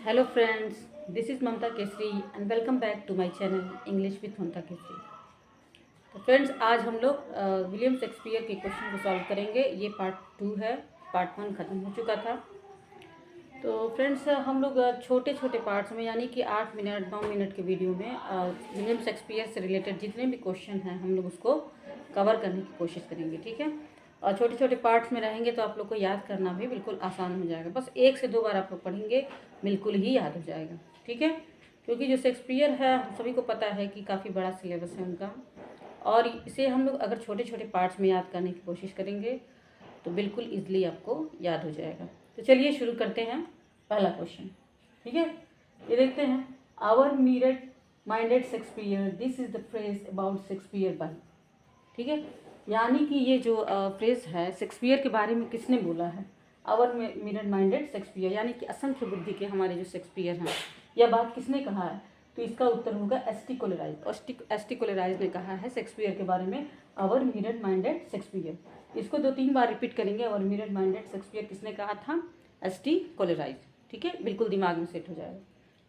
Hello friends, this is Mamta Kesri and welcome back to my channel English with Mamta Kesri। तो friends आज हम लोग William Shakespeare के question को solve करेंगे। ये पार्ट 2 है, पार्ट 1 ख़त्म हो चुका था। तो फ्रेंड्स हम लोग छोटे छोटे पार्ट्स में यानी कि 8 मिनट 9 मिनट के वीडियो में विलियम शेक्सपियर से रिलेटेड जितने भी क्वेश्चन हैं हम लोग उसको कवर करने की कोशिश करेंगे, ठीक है। और छोटे छोटे पार्ट्स में रहेंगे तो आप लोग को याद करना भी बिल्कुल आसान हो जाएगा। बस 1 से 2 बार आप लोग पढ़ेंगे, बिल्कुल ही याद हो जाएगा, ठीक है। क्योंकि जो शेक्सपियर है हम सभी को पता है कि काफ़ी बड़ा सिलेबस है उनका, और इसे हम लोग अगर छोटे छोटे पार्ट्स में याद करने की कोशिश करेंगे तो बिल्कुल ईजिली आपको याद हो जाएगा। तो चलिए शुरू करते हैं पहला क्वेश्चन, ठीक है। ये देखते हैं, our myriad minded Shakespeare, this is the phrase about Shakespeare by, ठीक है। यानी कि ये जो फ्रेज है शेक्सपियर के बारे में किसने बोला है, आवर मिरर माइंडेड शेक्सपियर, यानी कि असंख्य बुद्धि के हमारे जो शेक्सपियर हैं, यह बात किसने कहा है। तो इसका उत्तर होगा एस.टी. कोलेराइज। एस.टी. कोलेराइज ने कहा है शेक्सपियर के बारे में, आवर मिरर माइंडेड शेक्सपियर। इसको 2-3 बार रिपीट करेंगे, आवर मिरर माइंडेड शेक्सपियर किसने कहा था, एस.टी. कोलेराइज, ठीक है। बिल्कुल दिमाग में सेट हो जाएगा।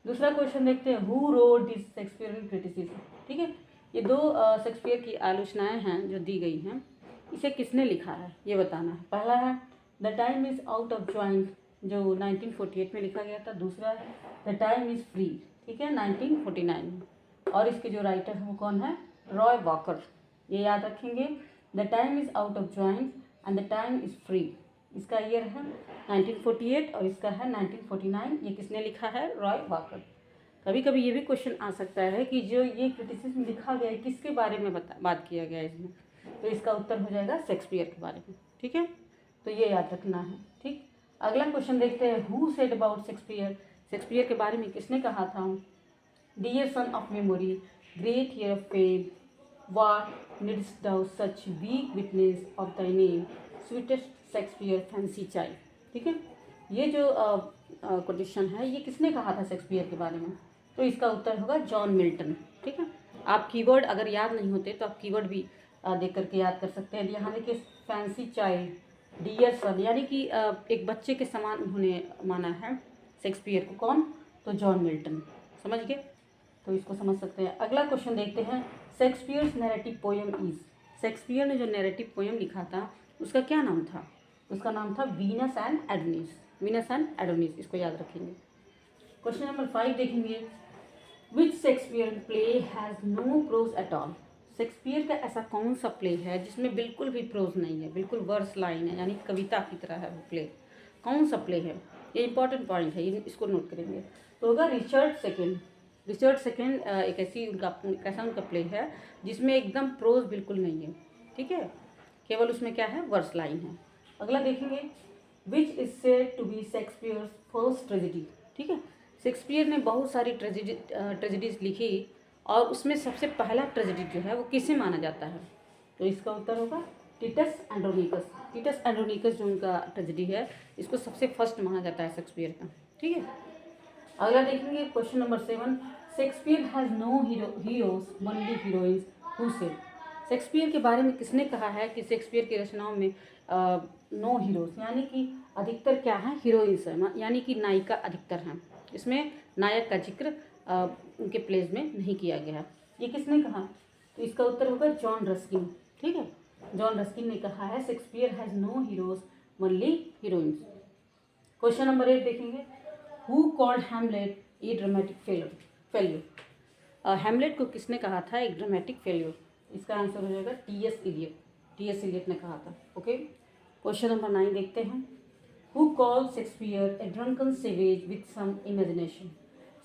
दूसरा क्वेश्चन देखते हैं, who wrote this Shakespearean criticism, ठीक है। ये 2 शेक्सपियर की आलोचनाएं हैं जो दी गई हैं, इसे किसने लिखा है ये बताना है। पहला है the time is out of joint, जो 1948 में लिखा गया था। दूसरा है द टाइम इज़ फ्री, ठीक है, 1949 में। और इसके जो राइटर हैं वो कौन है, रॉय वॉकर। ये याद रखेंगे, the time is out of joint and the time is free. इसका ईयर है 1948 और इसका है 1949। ये किसने लिखा है, रॉय वॉकर। कभी कभी ये भी क्वेश्चन आ सकता है कि जो ये क्रिटिसिज्म लिखा गया है किसके बारे में बात किया गया है इसमें, तो इसका उत्तर हो जाएगा शेक्सपियर के बारे में, ठीक है। तो ये याद रखना है, ठीक। अगला क्वेश्चन देखते हैं, who said about Shakespeare, Shakespeare के बारे में किसने कहा था। Dear son of memory, great heir of fame, what needs thou such weak witness of thy name, sweetest Shakespeare fancy child, ठीक है। ये जो क्वेश्चन है ये किसने कहा था शेक्सपियर के बारे में, तो इसका उत्तर होगा जॉन मिल्टन, ठीक है। आप कीवर्ड अगर याद नहीं होते तो आप कीवर्ड भी देख करके याद कर सकते हैं। यहाँ देखिए फैंसी चाइल्ड, डियर सन, यानी कि एक बच्चे के समान उन्होंने माना है शेक्सपियर को। कौन, तो जॉन मिल्टन, समझ गए। तो इसको समझ सकते हैं। अगला क्वेश्चन देखते हैं, Shakespeare's narrative poem is, Shakespeare ने जो नैरेटिव पोएम लिखा था उसका क्या नाम था, उसका नाम था Venus and Adonis. Venus and Adonis, इसको याद रखेंगे। क्वेश्चन नंबर 5 देखेंगे, which Shakespeare play has no prose at all, Shakespeare का ऐसा कौन सा प्ले है जिसमें बिल्कुल भी प्रोज नहीं है, बिल्कुल वर्स लाइन है, यानी कविता की तरह है वो प्ले। कौन सा प्ले है, ये इंपॉर्टेंट पॉइंट है, ये इसको नोट करेंगे। तो होगा रिचर्ड सेकेंड। रिचर्ड सेकेंड एक ऐसा उनका प्ले है जिसमें एकदम प्रोज बिल्कुल नहीं है, ठीक है, केवल उसमें क्या है, वर्स लाइन है। अगला देखेंगे, which is said to be Shakespeare's first tragedy, ठीक है। शेक्सपियर ने बहुत सारी ट्रेजेडीज लिखी और उसमें सबसे पहला ट्रेजेडी जो है वो किसे माना जाता है, तो इसका उत्तर होगा टिटस एंड्रोनिकस। टिटस एंड्रोनिकस जो उनका ट्रेजेडी है इसको सबसे फर्स्ट माना जाता है शेक्सपियर का, ठीक है। अगला देखेंगे question number 7, Shakespeare has no heroes only heroines, who said, Shakespeare के बारे में किसने कहा है कि शेक्सपियर की रचनाओं में नो हीरोज, यानी कि अधिकतर क्या है, हीरोइंस है, यानी कि नायिका अधिकतर हैं, इसमें नायक का जिक्र उनके प्लेज में नहीं किया गया है। ये किसने कहा, तो इसका उत्तर होगा जॉन रस्किन, ठीक है। जॉन रस्किन ने कहा है Shakespeare has no heroes only heroines. Question number 8 देखेंगे, who called Hamlet a dramatic failure, Hamlet को किसने कहा था एक ड्रामेटिक फेल्यूर, इसका आंसर हो जाएगा टी.एस. इलियट। टी.एस. इलियट ने कहा था, ओके। क्वेश्चन नंबर 9 देखते हैं, who called Shakespeare a drunken savage with some imagination,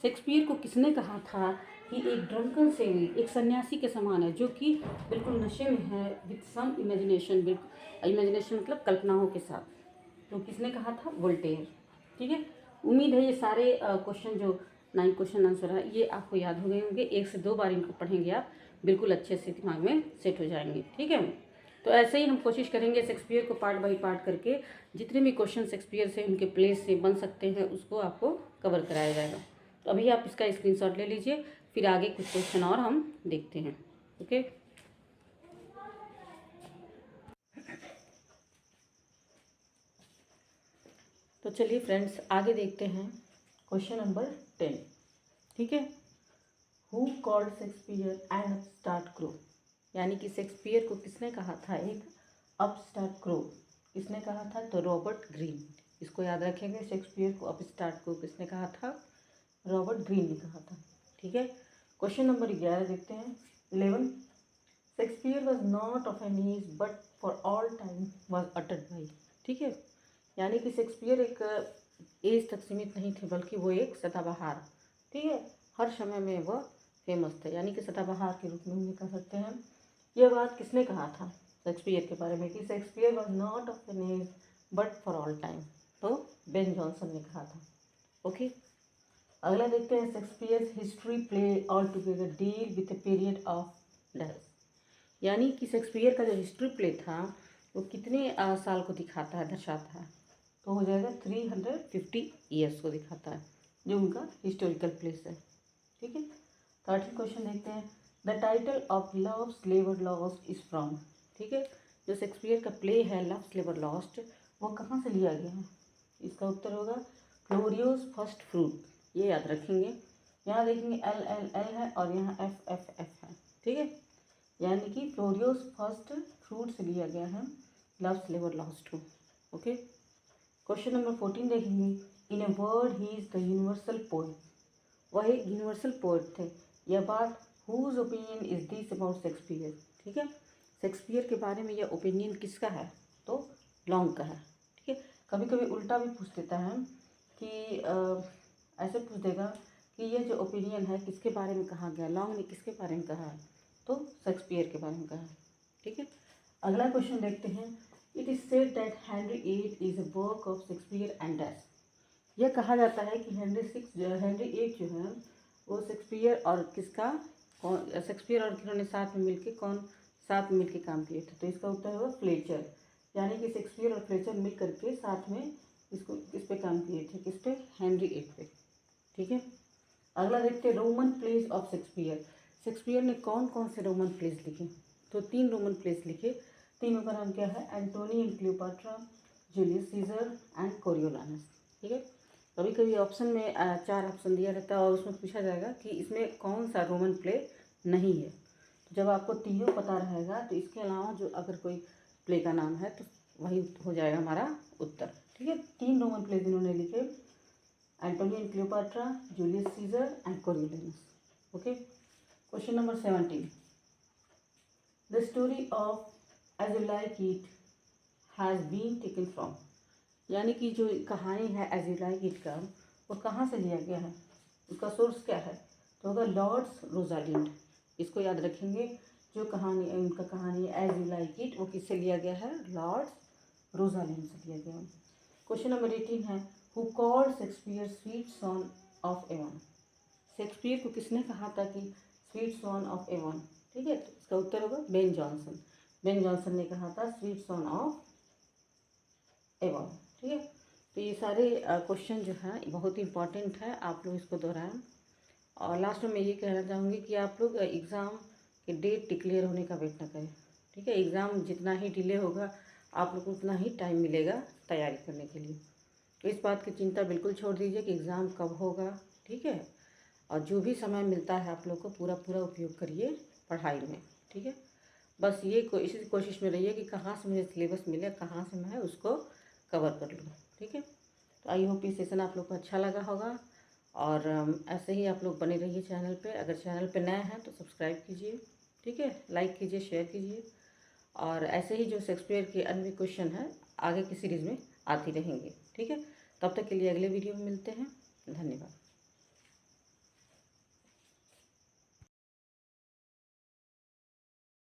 Shakespeare को किसने कहा था कि एक ड्रंकन सेवेज, एक सन्यासी के समान है जो कि बिल्कुल नशे में है, विथ सम इमेजिनेशन, इमेजिनेशन मतलब कल्पनाओं के साथ, तो किसने कहा था, वोल्टेयर, ठीक है। उम्मीद है ये सारे क्वेश्चन जो 9 क्वेश्चन आंसर है ये आपको याद हो गए होंगे। 1 से 2 बार इनको पढ़ेंगे आप, बिल्कुल अच्छे से दिमाग में सेट हो जाएंगे, ठीक है। तो ऐसे ही हम कोशिश करेंगे शेक्सपियर को पार्ट बाय पार्ट करके जितने भी क्वेश्चन शेक्सपियर से उनके प्लेस से बन सकते हैं उसको आपको कवर कराया जाएगा। तो अभी आप इसका स्क्रीनशॉट ले लीजिए, फिर आगे कुछ क्वेश्चन और हम देखते हैं, ओके। तो चलिए फ्रेंड्स आगे देखते हैं क्वेश्चन नंबर 10, ठीक है। Who called Shakespeare N upstart crow, यानी कि शेक्सपियर को किसने कहा था एक अपस्टार्ट क्रो, किसने कहा था? तो रॉबर्ट ग्रीन। इसको याद रखेंगे, शेक्सपियर को अपस्टार्ट क्रो किसने कहा था? रॉबर्ट ग्रीन ने कहा था, ठीक है। क्वेश्चन नंबर 11 देखते हैं, 11, Shakespeare was not of an age but for all time was uttered by, ठीक है। यानी कि शेक्सपियर एक एज तक सीमित नहीं थे, बल्कि वो एक सदाबहार, ठीक है, हर समय में वह फेमस थे, यानी कि सदाबहार के रूप में हम कह सकते हैं। यह बात किसने कहा था शेक्सपियर के बारे में कि Shakespeare was not of an age but for all time? तो बेन जॉनसन ने कहा था, ओके। अगला देखते हैं, Shakespeare history play all together deal with a period of death, यानी कि शेक्सपियर का जो हिस्ट्री प्ले था वो कितने साल को दिखाता है, दर्शाता है? तो हो जाएगा 350 ईयर्स को दिखाता है, जो उनका हिस्टोरिकल प्लेस है, ठीक है। 13 क्वेश्चन देखते हैं, द टाइटल ऑफ लव स्लेवर लॉस्ट इज फ्रॉम, ठीक है। जो शेक्सपियर का प्ले है लव स्लेवर लॉस्ट, वो कहाँ से लिया गया है? इसका उत्तर होगा ग्लोरियोस फर्स्ट फ्रूट, ये याद रखेंगे। यहाँ देखेंगे एल एल एल है और यहाँ एफ एफ एफ है, ठीक है, यानी कि ग्लोरियोस फर्स्ट फ्रूट से लिया गया है लव स्लेवर लॉस्ट को, ओके। क्वेश्चन नंबर 14 देखेंगे, in a word he is the universal poet, वह एक यूनिवर्सल पोएट थे। यह बात whose opinion is this about Shakespeare, ठीक है। शेक्सपियर के बारे में यह ओपिनियन किसका है? तो लॉन्ग का है, ठीक है। कभी कभी उल्टा भी पूछ देता है कि ऐसे पूछ देगा कि यह जो ओपिनियन है किसके बारे में कहा गया, लॉन्ग ने किसके बारे में कहा है? तो शेक्सपियर के बारे में कहा है, ठीक है। अगला क्वेश्चन देखते हैं, it is said that Henry VIII is a work of Shakespeare and dash, यह कहा जाता है कि हेनरी VIII जो है वो शेक्सपियर और किसका, कौन शेक्सपियर और किन्होंने साथ में मिलके, कौन साथ में मिलके काम किए थे? तो इसका उत्तर होगा फ्लेचर, यानी कि शेक्सपियर और फ्लेचर मिल करके साथ में इसको किस पे काम किए थे, किस पे? हेनरी VIII पे, ठीक है। अगला देखते हैं, Roman place of Shakespeare, Shakespeare ने कौन कौन से रोमन प्लेस लिखे? तो 3 रोमन प्लेस लिखे, तीनों का नाम क्या है? Antony and Cleopatra, Julius Caesar and Coriolanus, ठीक है। कभी कभी ऑप्शन में 4 ऑप्शन दिया रहता है और उसमें पूछा जाएगा कि इसमें कौन सा रोमन प्ले नहीं है। तो जब आपको तीनों पता रहेगा तो इसके अलावा जो अगर कोई प्ले का नाम है तो वही हो जाएगा हमारा उत्तर, ठीक है। 3 रोमन प्लेस इन्होंने लिखे, Antony and Cleopatra, Julius Caesar and Coriolanus, okay. Question number 17, the story of as you like it has been taken from, यानी कि जो कहानी है एज यू लाइक इट का वो कहाँ से लिया गया है, उसका सोर्स क्या है? तो होगा लॉर्ड्स रोजालिंड, इसको याद रखेंगे। जो कहानी उनका कहानी एज यू लाइक इट वो किससे लिया गया है? लॉर्ड्स रोजालिंड से लिया गया है। क्वेश्चन नंबर 18 है, who called Shakespeare sweet swan of Avon, Shakespeare को किसने कहा था कि स्वीट सॉन ऑफ एवन, ठीक है। तो इसका उत्तर होगा बेन जॉनसन, बेन जॉनसन ने कहा था स्वीट सॉन ऑफ एवन, ठीक है। तो ये सारे क्वेश्चन जो हैं बहुत ही इंपॉर्टेंट है, आप लोग इसको दोहराएं। और लास्ट में मैं ये कहना चाहूँगी कि आप लोग एग्ज़ाम के डेट डिक्लेयर होने का वेट ना करें, ठीक है। एग्ज़ाम जितना ही डिले होगा आप लोग को उतना ही टाइम मिलेगा तैयारी करने के लिए। तो इस बात की चिंता बिल्कुल छोड़ दीजिए कि एग्ज़ाम कब होगा, ठीक है। और जो भी समय मिलता है आप लोग को पूरा पूरा उपयोग करिए पढ़ाई में, ठीक है। बस ये इसी कोशिश में रहिए कि कहाँ से मुझे सिलेबस मिले, कहाँ से मैं उसको कवर कर लूँ, ठीक है। तो आई होप ये सेशन आप लोग को अच्छा लगा होगा और ऐसे ही आप लोग बने रहिए चैनल पे। अगर चैनल पे नए हैं तो सब्सक्राइब कीजिए, ठीक है, लाइक कीजिए, शेयर कीजिए। और ऐसे ही जो शेक्सपियर के अन्य क्वेश्चन हैं आगे की सीरीज़ में आती रहेंगी, ठीक है। तब तक के लिए अगले वीडियो में मिलते हैं, धन्यवाद।